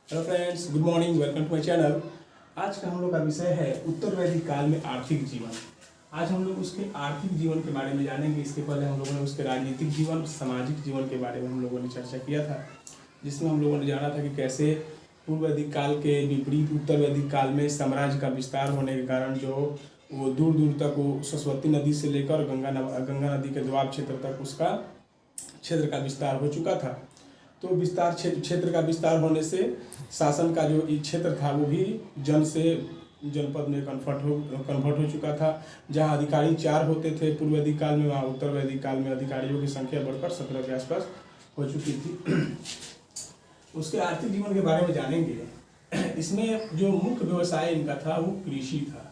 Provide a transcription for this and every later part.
Hello friends, good morning, welcome to my channel. आज का हम लोग का विषय है उत्तर वैदिक काल में आर्थिक जीवन। आज हम लोग उसके आर्थिक जीवन के बारे में जानेंगे। इसके पहले हम लोगों ने उसके राजनीतिक जीवन, सामाजिक जीवन के बारे में हम लोगों ने चर्चा किया था, जिसमें हम लोगों ने जाना था कि कैसे पूर्व वैदिक काल के विपरीत उत्तर वैदिक काल में साम्राज्य का विस्तार होने के कारण जो वो दूर दूर तक वो सरस्वती नदी से लेकर गंगा नदी के दोआब क्षेत्र तक उसका क्षेत्र का विस्तार हो चुका था। तो विस्तार क्षेत्र का विस्तार होने से शासन का जो क्षेत्र था वो भी जन से जनपद में कन्वर्ट हो चुका था। जहाँ अधिकारी 4 होते थे पूर्व वैदिक काल में, वहाँ उत्तर वैदिक काल में अधिकारियों की संख्या बढ़कर 17 के आसपास हो चुकी थी। उसके आर्थिक जीवन के बारे में जानेंगे। इसमें जो मुख्य व्यवसाय इनका था वो कृषि था।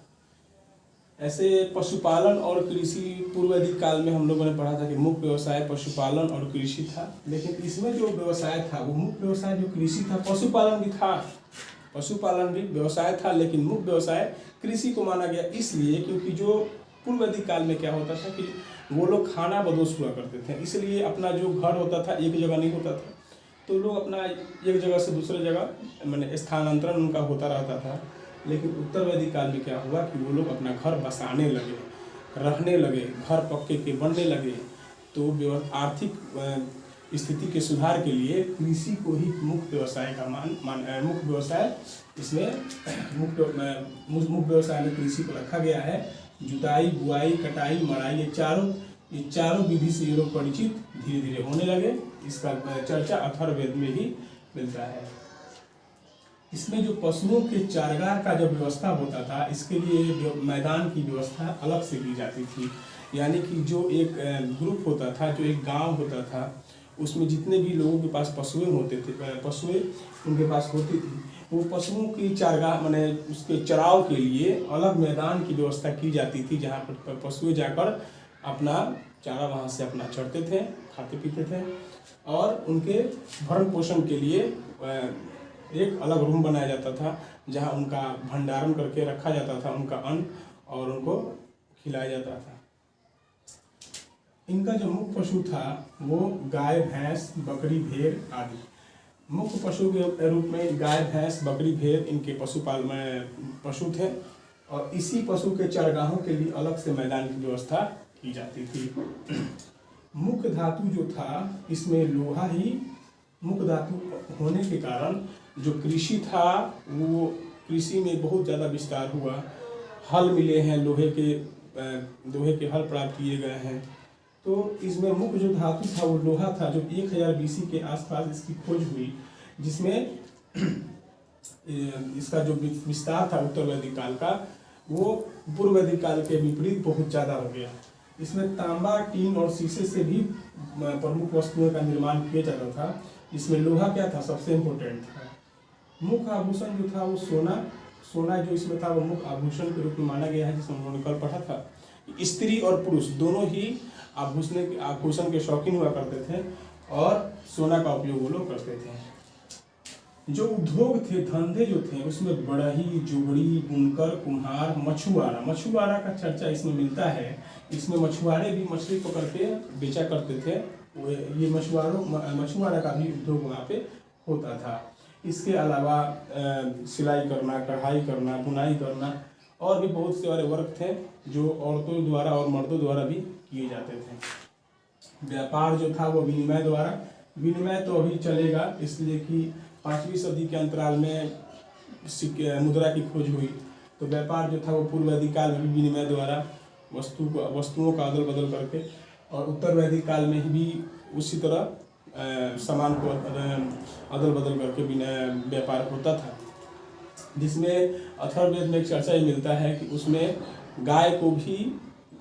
ऐसे पशुपालन और कृषि पूर्व वैदिक काल में हम लोगों ने पढ़ा था कि मुख्य व्यवसाय पशुपालन और कृषि था। लेकिन इसमें जो व्यवसाय था वो मुख्य व्यवसाय जो कृषि था, पशुपालन भी था, पशुपालन भी व्यवसाय था, लेकिन मुख्य व्यवसाय कृषि को माना गया। इसलिए क्योंकि जो पूर्व वैदिक काल में क्या होता था कि वो लोग खाना बदोश हुआ करते थे, इसलिए अपना जो घर होता था एक जगह नहीं होता था, तो लोग अपना एक जगह से दूसरे जगह मैंने स्थानांतरण उनका होता रहता था। लेकिन उत्तर वैदिक काल में क्या हुआ कि वो लोग अपना घर बसाने लगे, रहने लगे, घर पक्के के बनने लगे। तो आर्थिक स्थिति के सुधार के लिए कृषि को ही मुख्य व्यवसाय का मुख्य व्यवसाय इसमें मुख्य व्यवसाय में कृषि को रखा गया है। जुताई, बुआई, कटाई, मड़ाई, ये चारों विधि से ये लोग परिचित धीरे धीरे होने लगे। इसका चर्चा अथर्ववेद में ही मिलता है। इसमें जो पशुओं के चारागाह का जब व्यवस्था होता था, इसके लिए मैदान की व्यवस्था अलग से की जाती थी। यानी कि जो एक ग्रुप होता था, जो एक गांव होता था, उसमें जितने भी लोगों के पास पशुएं होते थे, पशुएं उनके पास होती थी, वो पशुओं की चारागाह माने उसके चराव के लिए अलग मैदान की व्यवस्था की जाती थी, जहाँ पर पशुएं जाकर अपना चारा वहाँ से अपना चढ़ते थे, खाते पीते थे। और उनके भरण पोषण के लिए एक अलग रूम बनाया जाता था, जहाँ उनका भंडारण करके रखा जाता था, उनका अन्न, और उनको खिलाया जाता था। इनका जो मुख्य पशु था वो गाय, भैंस, बकरी, भेड़ आदि। मुख्य पशु के रूप में गाय, भैंस, बकरी, भेड़ इनके पशु थे। और इसी पशु के चरगाहों के लिए अलग से मैदान की व्यवस्था की जाती थी। मुख्य धातु जो था इसमें लोहा ही मुख्य धातु होने के कारण जो कृषि था वो कृषि में बहुत ज़्यादा विस्तार हुआ। हल मिले हैं, लोहे के हल प्राप्त किए गए हैं। तो इसमें मुख्य जो धातु था वो लोहा था, जो 1000 BC के आसपास इसकी खोज हुई, जिसमें इसका जो विस्तार था उत्तर वैदिक काल का वो पूर्व वैदिक काल के विपरीत बहुत ज़्यादा हो गया। इसमें तांबा, टीन और शीशे से भी प्रमुख वस्तुओं का निर्माण किया जाता था। इसमें लोहा क्या था, सबसे इम्पोर्टेंट था। मुख्य आभूषण जो था वो सोना जो इसमें था वो मुख्य आभूषण के रूप में माना गया है, जिसमें उन्होंने कल पढ़ा था। स्त्री और पुरुष दोनों ही आभूषण के शौकीन हुआ करते थे और सोना का उपयोग वो लोग करते थे। जो उद्योग थे, धंधे जो थे, उसमें बढ़ई, जुगड़ी, बुनकर, कुम्हार, मछुआरा का चर्चा इसमें मिलता है। इसमें मछुआरे भी मछली पकड़ के बेचा करते थे। ये मछुआरा का भी उद्योग वहाँ पे होता था। इसके अलावा सिलाई करना, कढ़ाई करना, बुनाई करना और भी बहुत से वर्क थे जो औरतों द्वारा और मर्दों द्वारा भी किए जाते थे। व्यापार जो था वो विनिमय तो अभी चलेगा, इसलिए कि 5वीं सदी के अंतराल में मुद्रा की खोज हुई। तो व्यापार जो था वो पूर्व वैदिक काल में विनिमय द्वारा वस्तुओं का अदल बदल करके, और उत्तर वैदिक काल में भी उसी तरह सामान को अदल बदल करके व्यापार होता था। जिसमें अथर्ववेद में एक चर्चा ये मिलता है कि उसमें गाय को भी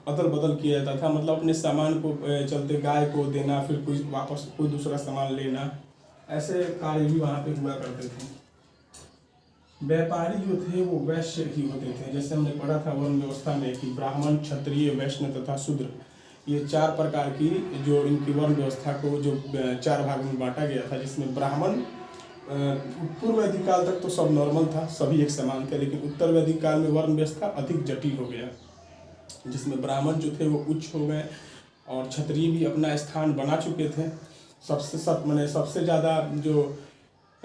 अदल बदल किया जाता था। मतलब अपने सामान को चलते गाय को देना, फिर वापस कोई दूसरा सामान लेना, ऐसे कार्य भी वहाँ पे हुआ करते थे। व्यापारी जो थे वो वैश्य ही होते थे। जैसे हमने पढ़ा था वर्ण व्यवस्था में कि ब्राह्मण, क्षत्रिय, वैश्य तथा शूद्र, ये 4 प्रकार की जो इनकी वर्ण व्यवस्था को जो 4 भाग में बांटा गया था। जिसमें ब्राह्मण पूर्व वैदिक काल तक तो सब नॉर्मल था, सभी एक समान थे, लेकिन उत्तर वैदिक काल में वर्ण व्यवस्था अधिक जटिल हो गया, जिसमें ब्राह्मण जो थे वो उच्च हो गए और क्षत्रिय भी अपना स्थान बना चुके थे। सबसे ज़्यादा जो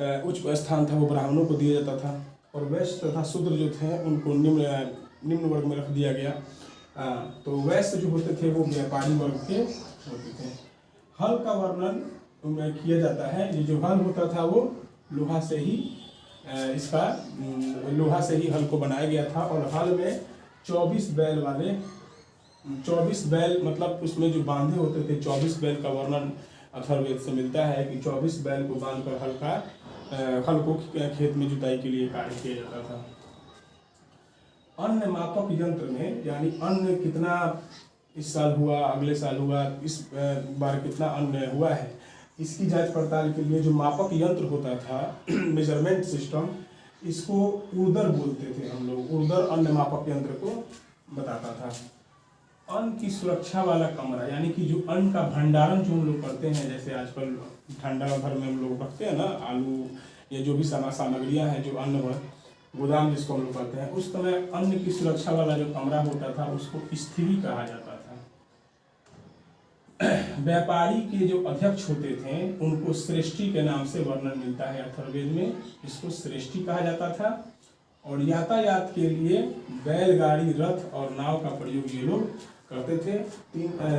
उच्च स्थान था वो ब्राह्मणों को दिया जाता था, और वैश्य तथा शूद्र जो थे उनको निम्न वर्ग में रख दिया गया। तो वैश्य जो होते थे वो व्यापारी वर्ग के होते थे। हल का वर्णन किया जाता है। ये जो हल होता था वो लोहा से ही लोहा से ही हल को बनाया गया था, और हल में 24 बैल वाले 24 बैल, मतलब उसमें जो बांधे होते थे 24 बैल का वर्णन अथर्ववेद से मिलता है कि 24 बैल को बांधकर हल को खेत में जुताई के लिए कार्य किया जाता था। अन्न मापक यंत्र में, यानी अन्न कितना इस साल हुआ, अगले साल हुआ, इस बार कितना अन्न हुआ है, इसकी जांच पड़ताल के लिए जो मापक यंत्र होता था मेजरमेंट सिस्टम, इसको उर्दर बोलते थे हम लोग। उर्दर अन्न मापक यंत्र को बताता था। अन्न की सुरक्षा वाला कमरा, यानी कि जो अन्न का भंडारण जो हम लोग करते हैं, जैसे आजकल ठंडा घर में हम लोग रखते हैं ना, आलू या जो भी सामग्रियां हैं, जो अन्न गोदाम जिसको हम लोग कहते हैं, उस समय अन्न की सुरक्षा वाला जो कमरा होता था उसको स्थिरी कहा जाता था। व्यापारी के जो अध्यक्ष होते थे उनको श्रेष्ठी के नाम से वर्णन मिलता है अथर्ववेद में, इसको श्रेष्ठी कहा जाता था। और यातायात के लिए बैलगाड़ी, रथ और नाव का प्रयोग ये लोग करते थे।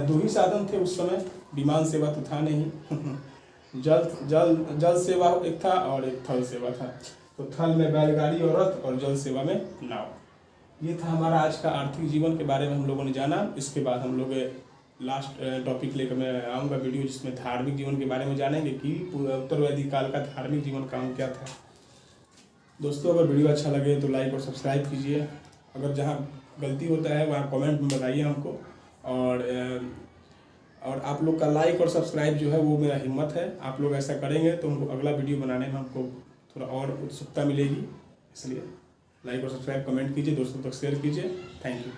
दो ही साधन थे उस समय, विमान सेवा तो था नहीं। जल सेवा एक था और एक थल सेवा था। तो थल में बैलगाड़ी और रथ, और जल सेवा में नाव। ये था हमारा आज का आर्थिक जीवन के बारे में हम लोगों ने जाना। इसके बाद हम लोग लास्ट टॉपिक लेकर मैं आऊँगा वीडियो, जिसमें धार्मिक जीवन के बारे में जानेंगे कि उत्तरवैदिक काल का धार्मिक जीवन काम क्या था। दोस्तों, अगर वीडियो अच्छा लगे तो लाइक और सब्सक्राइब कीजिए। अगर जहाँ गलती होता है वहाँ कमेंट में बताइए हमको। और आप लोग का लाइक और सब्सक्राइब जो है वो मेरा हिम्मत है। आप लोग ऐसा करेंगे तो हमको अगला वीडियो बनाने में हमको थोड़ा और उत्सुकता मिलेगी। इसलिए लाइक और सब्सक्राइब, कमेंट कीजिए, दोस्तों तक शेयर कीजिए। Thank you.